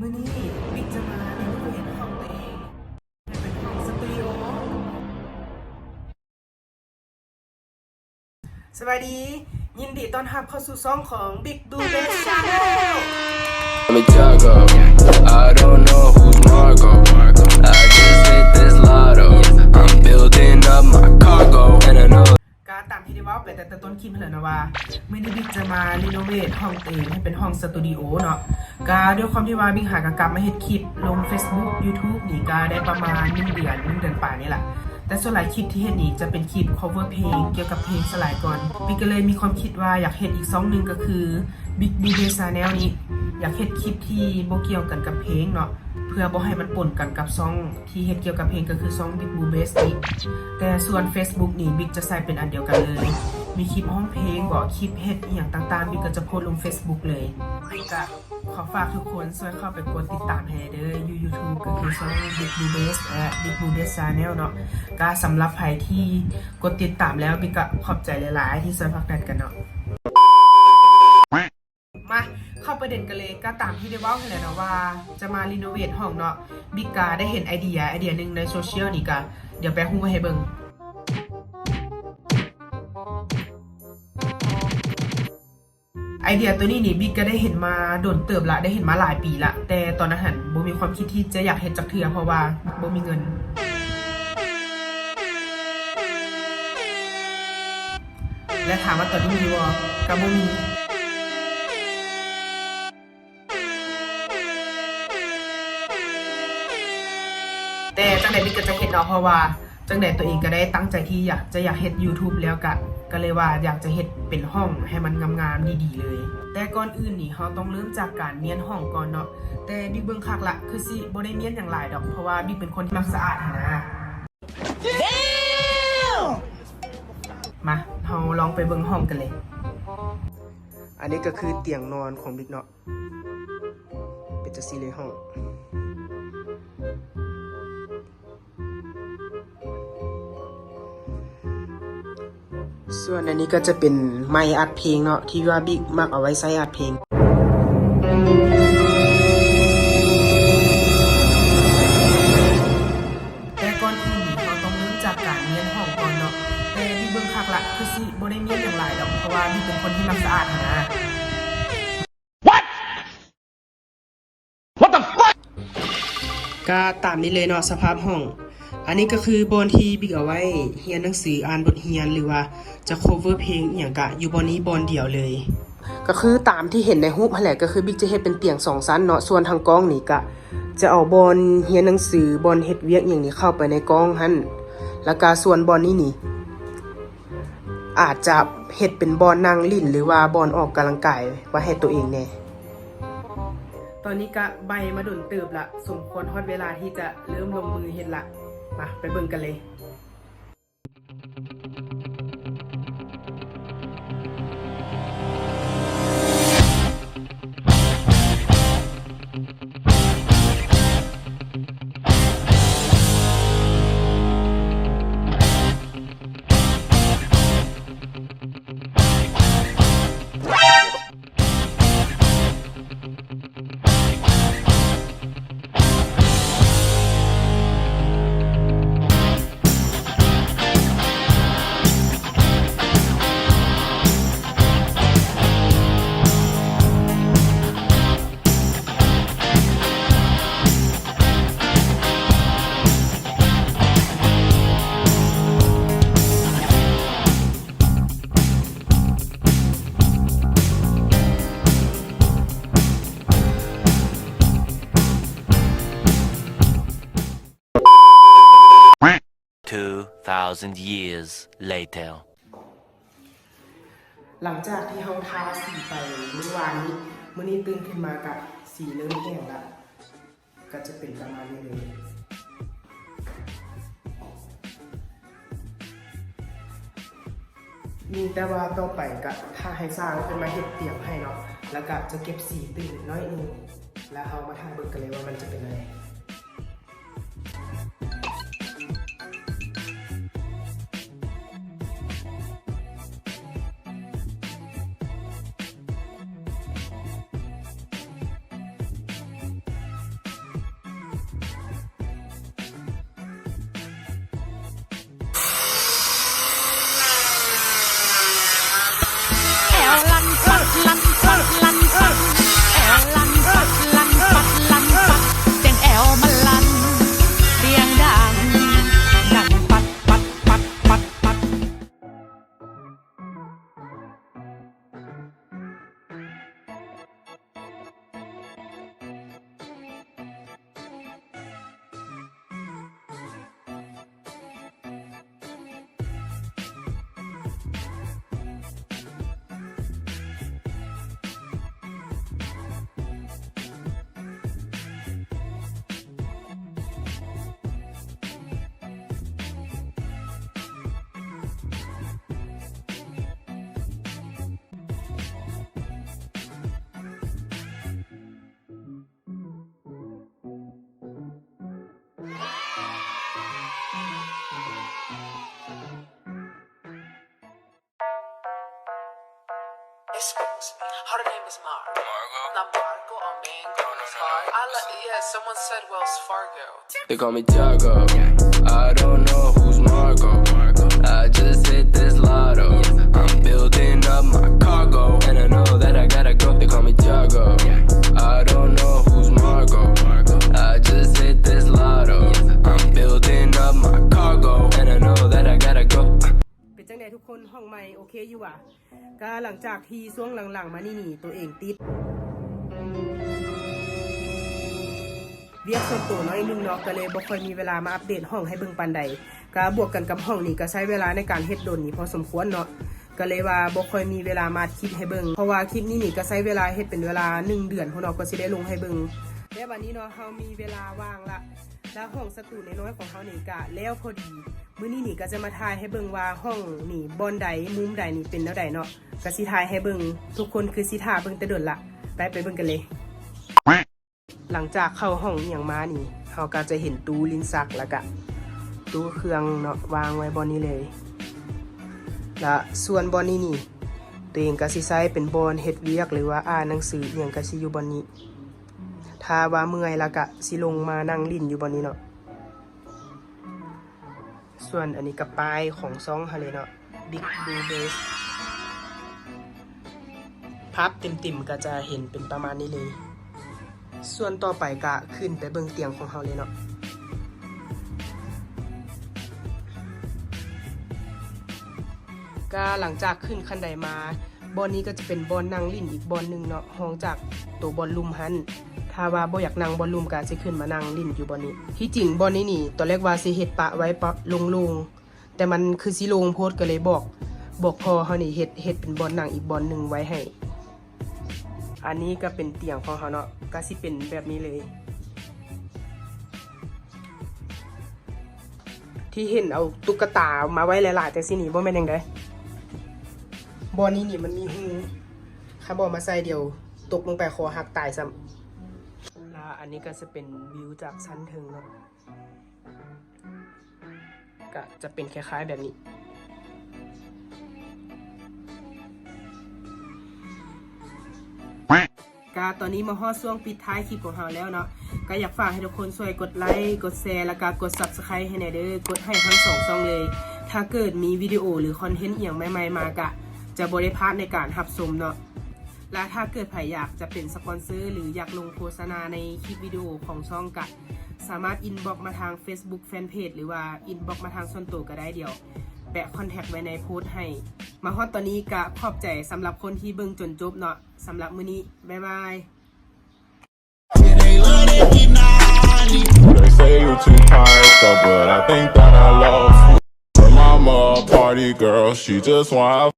มื่อนี้บิ๊กจะมาในรูปเห็นของตัวเองให้เป็นของสตูดิโอสวัสดียินดีต้อนรับเข้าสู่ช่องของ Big Blue Bass Channel Let me toggle. I don't know who's Margot. I just hit this lotto. I'm building up my cargo, and I know. การตามที่ได้ว่าไปแต่ต้นคลิปเลยนะว่ามื่อนี้บิ๊กจะมารีโนเวทห้องตัวเองให้เป็นห้องสตูดิโอเนาะก็ด้วยความที่ว่าบิ๊กหากกลับมาเฮ็ดคลิปลง Facebook YouTube นี่ก็ได้ประมาณ1 เดือนป่านี่แหละแต่ส่วนหลายคลิปที่เฮ็ดนี่จะเป็นคลิป cover เพลงเกี่ยวกับเพลงสลายก่อนบิ๊กก็เลยมีความคิดว่าอยากเฮ็ดอีก2นึงก็คือ Big Blue Bass Channel นี้อยากเฮ็ดคลิปที่บ่เกี่ยวกันกับเพลงเนาะเพื่อบ่ให้มันปนกันกับซ่องที่เฮ็ดเกี่ยวกับเพลงก็คือซ่อง Big Blue Bass นี้แต่ส่วน Facebook นี่บิ๊กจะใส่เป็นอันเดียวกันเลยมีคลิปห้องเพลงบ่คลิปเฮ็ดอีหยังต่างๆบิ๊กก็จะโพสลง Facebook เลยก็ขอฝากทุกคนช่วยเข้าไปกดติดตามให้เด้อ YouTube ก็คือช่อง Big Blue Bass และ Big Blue Bass Channel เนาะก็สำหรับใครที่กดติดตามแล้วบิ๊กก็ขอบใจหลายๆที่ช่วยผลักดันกันเนาะมาเข้าประเด็นกันเลยก็ตามที่ได้ว่าให้แล้วนะว่าจะมารีโนเวทห้องเนาะบิ๊กก็ได้เห็นไอเดียนึงในโซเชียลนี่ก็เดี๋ยวแปะฮู้ไว้ให้เบิ่งไอเดียตัวนี้นี่บิ๊กก็ได้เห็นมาโดนเติบละได้เห็นมาหลายปีละแต่ตอนนั้นหันบ่มีความคิดที่จะอยากเฮ็ดจักเทื่อเพราะว่าบ่มีเงินและถามว่าตอนนี้มีบ่ก็บ่มีแต่จังใดบิ๊กก็จะเฮ็ดเนาะเพราะว่าจังใดตัวเองก็ได้ตั้งใจที่อยากเฮ็ด YouTube แล้วก็เลยว่าอยากจะเฮ็ดเป็นห้องให้มันงามๆดีๆเลยแต่ก่อนอื่นนี่เราต้องเริ่มจากการเมียนห้องก่อนเนาะแต่บิ๊กเบิ่งคักละคือสิบ่ได้เมียนอย่างหลายดอกเพราะว่าบิ๊กเป็นคนที่มักสะอาดนะมาเราลองไปเบิ่งห้องกันเลยอันนี้ก็คือเตียงนอนของบิ๊กเนาะเป็นจังซี่เลยห้องส่วนอันนี้ก็จะเป็นไมค์อัดเพลงเนาะที่ว่าบิ๊กมักเอาไว้ใช้อัดเพลงแต่ก่อนอื่นนี่เราต้องเริ่มจากการเมียนห้องก่อนเนาะแต่บิ๊กเบิ่งคักละคือสิบ่ได้เมียนอย่างหลายดอกเพราะว่าบิ๊กเป็นคนที่มักสะอาดนะ What the fuck ก็ตามนี้เลยเนาะสภาพห้องอันนี้ก็คือบอนที่บิ๊กเอาไว้เรียนหนังสืออ่านบทเรียนหรือว่าจะ cover เพลงอหย่างกะอยู่บอนนี้บอนเดียวเลยก็คือตามที่เห็นในรูปนั่นแหละก็คือบิ๊กจะเฮ็ดเป็นเตียง2ชั้นเนาะส่วนทางกองนี่ก็จะเอาบอนเรียนหนังสือบอนเฮ็ดเวียกอย่างนี้เข้าไปในกองหั่นแล้วก็ส่วนบอนนี้นี่อาจจะเฮ็ดเป็นบอนนั่งลิ้นหรือว่าบอนออกกำลังกายไว้ให้ตัวเองแน่ตอนนี้ก็ใบมาดุนเติบละสมควรฮอดเวลาที่จะเริ่มลงมือเฮ็ดละมาไปเบิ่งกันเลย 2,000 years later หลังจากที่เราทาสีไปเมื่อวานนี้มื้อนี้ตื่นขึ้นมากับสีเริ่มแห้งแล้วก็จะเป็นประมาณนี้เลยมีแต่ว่าต่อไปก็ถ้าให้สร้างเป็นมาเฮ็ดเตียงให้เนาะแล้วก็จะเก็บสีตื่นน้อยนึงแล้วเรามาทาเบิ่งกันเลยว่ามันจะเป็นอะไร Her name is Not Margo or Mango. Someone said Wells Fargo. They call me Tiago. I don't know who's Margo. I just hit this lotto. I'm building up my cargo, and I know that I gotta go. They call me Tiago. I don't know who's Margo. I just hit this lotto. I'm building up my cargo, and I know that I gotta go. เป็นจังไดทุกคนห้องใหม่โอเคอยู่ว่ะก็หลังจากที่ช่วงหลังๆมานี่ตัวเองติดเรียกส่วนตัวน้อยนึงเนาะก็เลยบ่ค่อยมีเวลามาอัปเดตห้องให้เบิ่งปานใดก็บวกกันกับห้องนี้ก็ใช้เวลาในการเฮ็ดดนนี่พอสมควรเนาะก็เลยว่าบ่ค่อยมีเวลามาคลิปให้เบิ่งเพราะว่าคลิปนี้นี่ก็ใช้เวลาเฮ็ดเป็นเวลา1เดือนพวกเราก็สิได้ลงให้เบิ่งและวันนี้เนาะเฮามีเวลาว่างละแล้วห้องสตูน้อยๆของเฮานี่ก็แล้วพอดีมื้อนี้นี่ก็จะมาถ่ายให้เบิ่งว่าห้องนี่บอนใดมุมใดนี่เป็นแนวใดเนาะก็สิถ่ายให้เบิ่งทุกคนคือสิท่าเบิ่งแต่ดนละไปเบิ่งกันเลยหลังจากเข้าห้องอหย่างมานี่เฮาก็จะเห็นตู้ลิ้นชักแล้วก็ตู้เครื่องเนาะวางไว้บอนนี้เลยและส่วนบอนนี้นี่ตัวเองก็สิใช้เป็นบอนเฮ็ดเวียกหรือว่าอ่านหนังสืออหยังก็สิอยู่บอนนี้ถ้าว่าเมื่อยแล้วก็สิลงมานั่งลิ้นอยู่บอนนี้เนาะส่วนอันนี้กับป้ายของซองเฮาเลยเนาะ Big Blue Base ภาพเต็มๆก็จะเห็นเป็นประมาณนี้เลยส่วนต่อไปก็ขึ้นไปเบิ่งเตียงของเฮาเลยเนาะก็หลังจากขึ้นคันไดมาบอนนี้ก็จะเป็นบอนนั่งลิ้นอีกบอนนึงเนาะห้องจากตัวบอนลุมหันถ้าว่าบ่อยากนั่งบอนลุมก็สิขึ้นมานั่งลิ้นอยู่บอนนี้ที่จริงบอนนี้นี่ตอนแรกว่าสิเฮ็ดปะไว้ปะลงๆแต่มันคือสิลงโพสก็เลยบอกพอเฮานี่เฮ็ดเป็นบอนนั่งอีกบอนนึงไว้ให้อันนี้ก็เป็นเตียงของเขาเนาะก็สิเป็นแบบนี้เลยที่เห็นเอาตุ๊กตามาไว้หลายๆแต่สินี่บ่แม่นจังได๋บอนนี้นี่มันมีหูถ้าบ่มาใส่เดียวตกลงไปคอหักตายซ้ำแล้วอันนี้ก็จะเป็นวิวจากชั้นถึงเนาะก็จะเป็นคล้ายๆแบบนี้ก็ตอนนี้มาฮอดช่วงปิดท้ายคลิปของเราแล้วเนาะก็อยากฝากให้ทุกคนช่วยกดไลค์กดแชร์แล้วก็กด Subscribe ให้แน่เด้อกดให้ทั้ง2ช่องเลยถ้าเกิดมีวิดีโอหรือคอนเทนต์อย่างใหม่ๆมากะจะบ่ได้พลาดในการรับชมเนาะและถ้าเกิดใครอยากจะเป็นสปอนเซอร์หรืออยากลงโฆษณาในคลิปวิดีโอของช่องกะสามารถอินบ็อกซ์มาทาง Facebook Fanpage หรือว่าอินบ็อกซ์มาทางส่วนตัวก็ได้เดี๋ยวแปะคอนแทคไว้ในโพสต์ให้มาฮอดตอนนี้ก็ขอบใจสำหรับคนที่เบิ่งจนจบเนาะสำหรับมื้อนี้บ๊ายบาย They say you too tired, but I think that I love you. Her mama a party girl, she just want